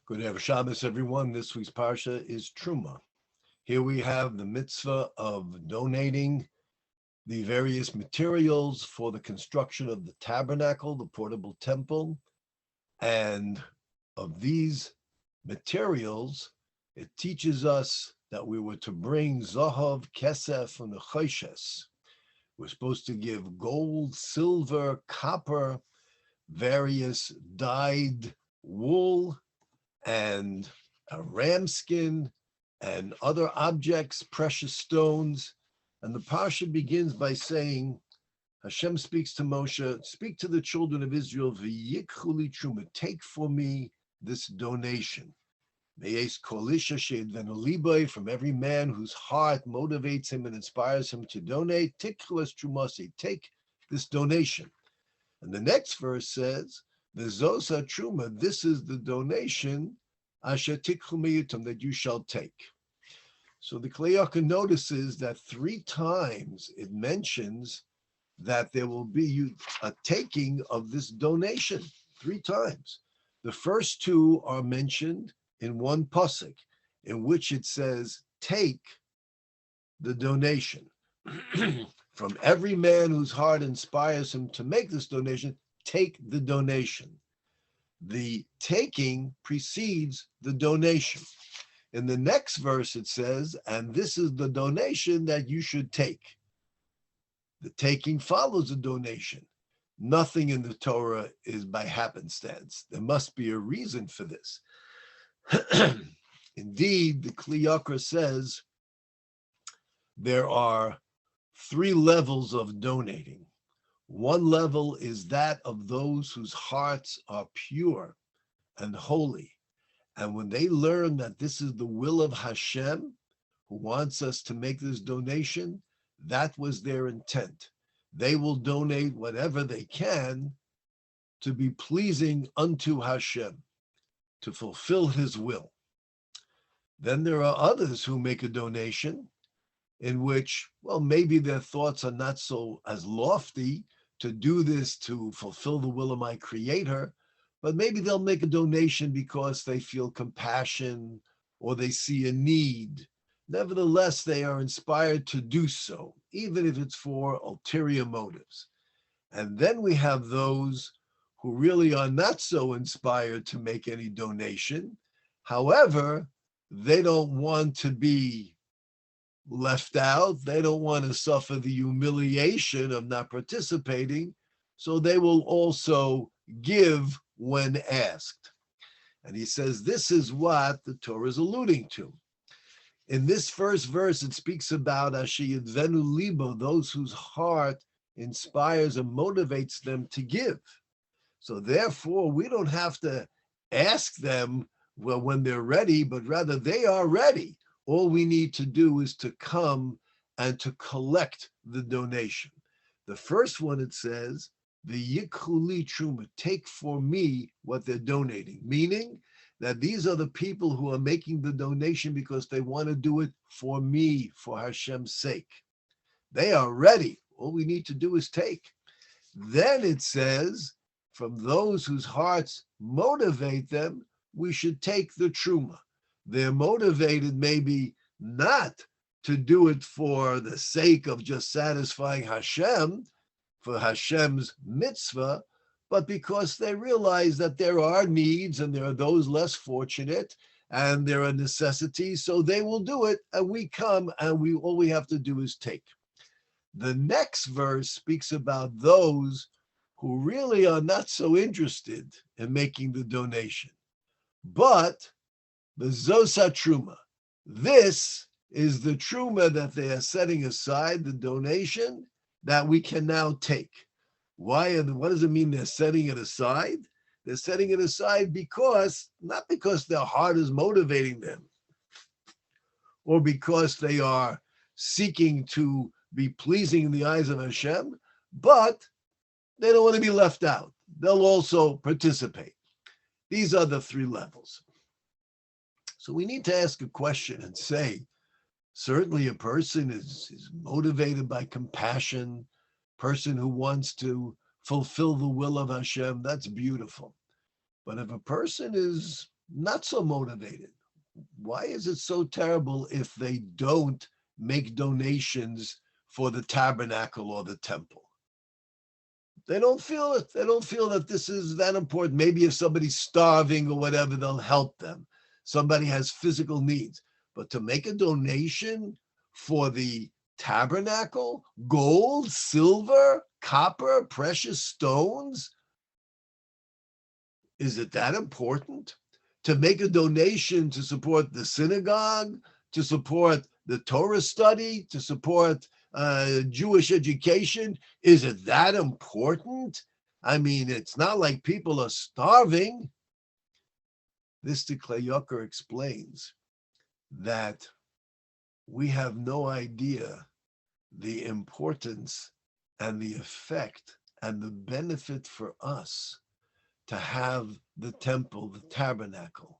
Good Erev Shabbos, everyone. This week's Parsha is T'rumah. Here we have the mitzvah of donating the various materials for the construction of the tabernacle, the portable temple. And of these materials, it teaches us that we were to bring Zahav, Kesef, and the Choshes. We're supposed to give gold, silver, copper, various dyed wool, and a ram skin, and other objects, precious stones. And the Parsha begins by saying, Hashem speaks to Moshe, speak to the children of Israel, v'yikchu truma, take for me this donation. From every man whose heart motivates him and inspires him to donate, take this donation. And the next verse says, V'zosa truma, this is the donation, asher tikchu miyutam, that you shall take. So the Kli Yakar notices that 3 times it mentions that there will be a taking of this donation, 3 times. The first 2 are mentioned in one pasuk, in which it says, take the donation. From every man whose heart inspires him to make this donation, take the donation. The taking precedes the donation. In the next verse it says, and this is the donation that you should take. The taking follows the donation. Nothing in the Torah is by happenstance. There must be a reason for this. Indeed, the Kli Yakar says there are 3 levels of donating. One level is that of those whose hearts are pure and holy. And when they learn that this is the will of Hashem, who wants us to make this donation, that was their intent. They will donate whatever they can to be pleasing unto Hashem, to fulfill his will. Then there are others who make a donation in which, well, maybe their thoughts are not so as lofty to do this to fulfill the will of my Creator, but maybe they'll make a donation because they feel compassion or they see a need. Nevertheless, they are inspired to do so, even if it's for ulterior motives. And then we have those who really are not so inspired to make any donation. However, they don't want to be left out. They don't want to suffer the humiliation of not participating, so they will also give when asked. And he says this is what the Torah is alluding to. In this first verse, it speaks about asher yidvenu libo, those whose heart inspires and motivates them to give. So therefore, we don't have to ask them well when they're ready, but rather they are ready. All we need to do is to come and to collect the donation. The first one, it says, the yikhu truma, take for me what they're donating, meaning that these are the people who are making the donation because they want to do it for me, for Hashem's sake. They are ready. All we need to do is take. Then it says, from those whose hearts motivate them, we should take the truma. They're motivated maybe not to do it for the sake of just satisfying Hashem, for Hashem's mitzvah, but because they realize that there are needs and there are those less fortunate and there are necessities, so they will do it, and we come and all we have to do is take. The next verse speaks about those who really are not so interested in making the donation. But the Zosa Truma, this is the Truma that they are setting aside, the donation that we can now take. Why and what does it mean they're setting it aside? They're setting it aside because, not because their heart is motivating them, or because they are seeking to be pleasing in the eyes of Hashem, but they don't want to be left out. They'll also participate. These are the 3 levels. So we need to ask a question and say, certainly a person is motivated by compassion, person who wants to fulfill the will of Hashem, that's beautiful. But if a person is not so motivated. Why is it so terrible if they don't make donations for the tabernacle or the temple? They don't feel it. They don't feel that this is that important. Maybe if somebody's starving or whatever, they'll help them. Somebody has physical needs. But to make a donation for the tabernacle, gold, silver, copper, precious stones, is it that important? To make a donation to support the synagogue, to support the Torah study, to support Jewish education, is it that important? I mean, it's not like people are starving. This Kli Yakar explains that we have no idea the importance and the effect and the benefit for us to have the temple, the tabernacle,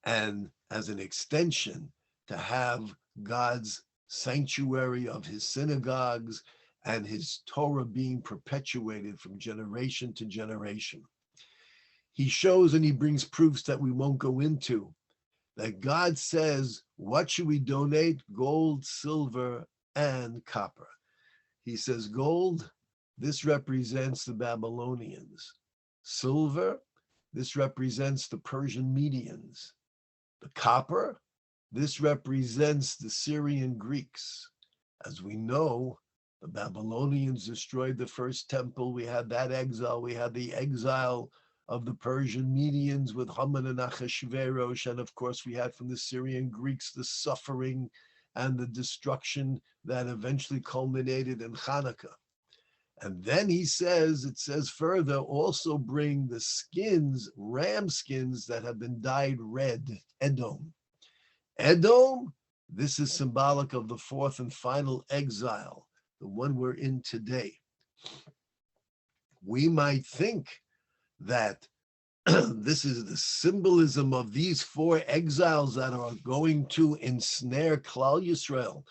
and as an extension, to have God's sanctuary of his synagogues and his Torah being perpetuated from generation to generation. He shows and he brings proofs that we won't go into, that God says, what should we donate? Gold, silver, and copper. He says gold, this represents the Babylonians. Silver, this represents the Persian Medians. The copper, this represents the Syrian Greeks. As we know, the Babylonians destroyed the first temple. We had that exile. We had the exile of the Persian Medians with Haman and Achashverosh. And of course, we had from the Syrian Greeks the suffering and the destruction that eventually culminated in Hanukkah. And then he says, it says further, also bring the skins, ram skins that have been dyed red, Edom. Edom, this is symbolic of the fourth and final exile, the one we're in today. We might think that this is the symbolism of these four exiles that are going to ensnare Klal Yisrael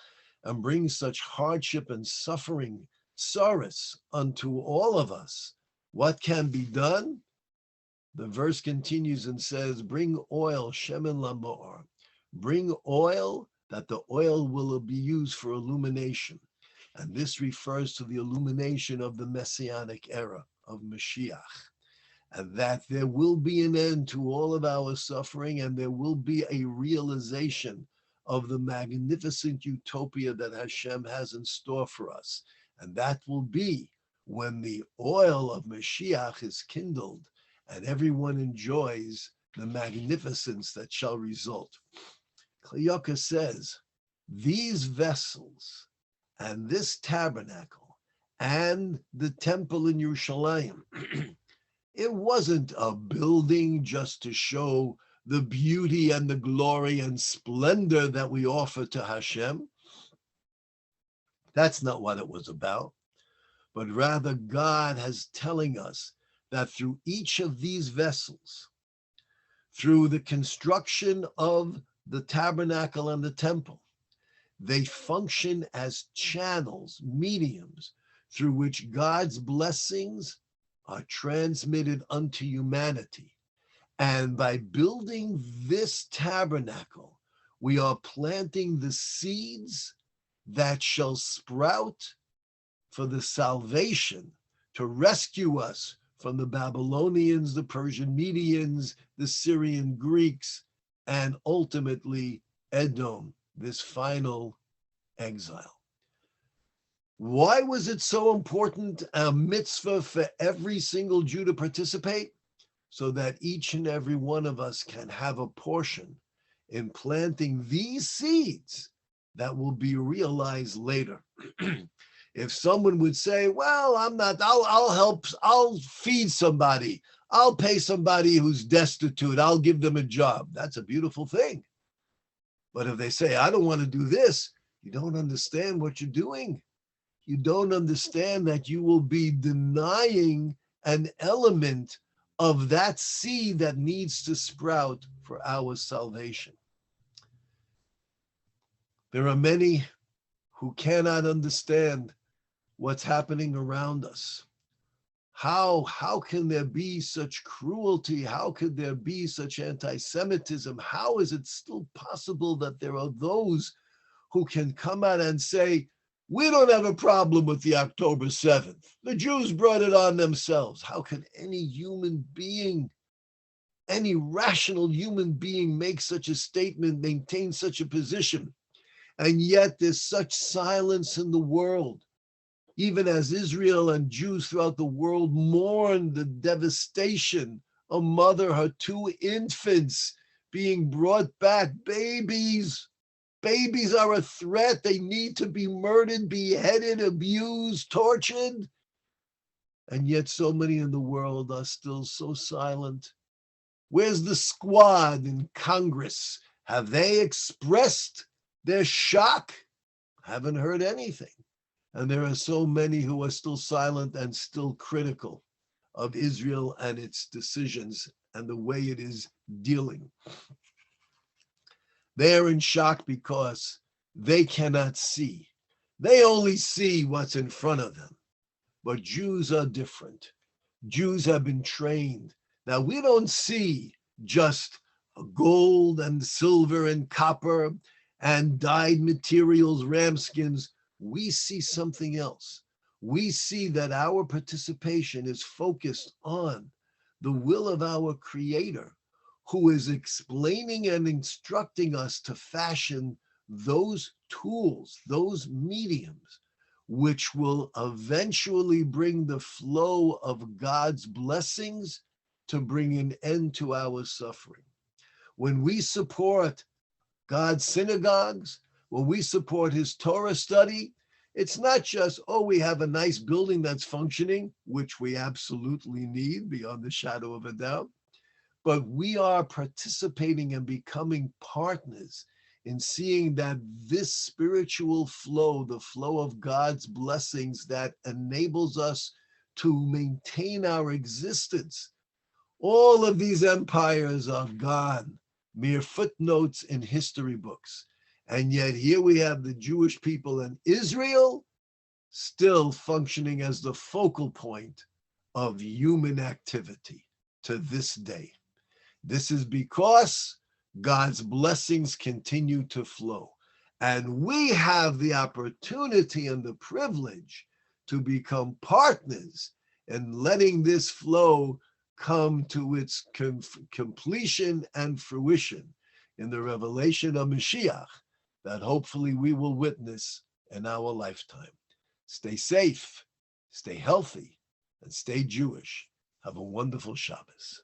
and bring such hardship and suffering, sorrows unto all of us. What can be done? The verse continues and says, bring oil, shemen lamor. Bring oil, that the oil will be used for illumination. And this refers to the illumination of the Messianic era of Mashiach. And that there will be an end to all of our suffering, and there will be a realization of the magnificent utopia that Hashem has in store for us. And that will be when the oil of Mashiach is kindled and everyone enjoys the magnificence that shall result. Kli Yakar says, these vessels and this tabernacle and the temple in Yerushalayim, it wasn't a building just to show the beauty and the glory and splendor that we offer to Hashem. That's not what it was about. But rather, God is telling us that through each of these vessels, through the construction of the tabernacle and the temple, they function as channels, mediums, through which God's blessings are transmitted unto humanity. And by building this tabernacle, we are planting the seeds that shall sprout for the salvation, to rescue us from the Babylonians, the Persian Medians, the Syrian Greeks, and ultimately Edom, this final exile. Why was it so important, a mitzvah for every single Jew to participate? So that each and every one of us can have a portion in planting these seeds that will be realized later. If someone would say, well, I'll help, I'll feed somebody, I'll pay somebody who's destitute, I'll give them a job. That's a beautiful thing. But if they say, I don't want to do this, you don't understand what you're doing. You don't understand that you will be denying an element of that seed that needs to sprout for our salvation. There are many who cannot understand what's happening around us. How can there be such cruelty? How could there be such anti-Semitism? How is it still possible that there are those who can come out and say, we don't have a problem with the October 7th. The Jews brought it on themselves. How can any human being, any rational human being make such a statement, maintain such a position? And yet there's such silence in the world. Even as Israel and Jews throughout the world mourn the devastation, a mother, her two infants being brought back, babies. Babies are a threat. They need to be murdered, beheaded, abused, tortured. And yet so many in the world are still so silent. Where's the squad in Congress? Have they expressed their shock? Haven't heard anything. And there are so many who are still silent and still critical of Israel and its decisions and the way it is dealing. They are in shock because they cannot see. They only see what's in front of them. But Jews are different. Jews have been trained. Now, we don't see just gold and silver and copper and dyed materials, ramskins. We see something else. We see that our participation is focused on the will of our Creator, who is explaining and instructing us to fashion those tools, those mediums, which will eventually bring the flow of God's blessings to bring an end to our suffering. When we support God's synagogues, when we support his Torah study, it's not just, oh, we have a nice building that's functioning, which we absolutely need beyond the shadow of a doubt, but we are participating and becoming partners in seeing that this spiritual flow, the flow of God's blessings that enables us to maintain our existence. All of these empires are gone, mere footnotes in history books. And yet here we have the Jewish people in Israel still functioning as the focal point of human activity to this day. This is because God's blessings continue to flow. And we have the opportunity and the privilege to become partners in letting this flow come to its completion and fruition in the revelation of Mashiach that hopefully we will witness in our lifetime. Stay safe, stay healthy, and stay Jewish. Have a wonderful Shabbos.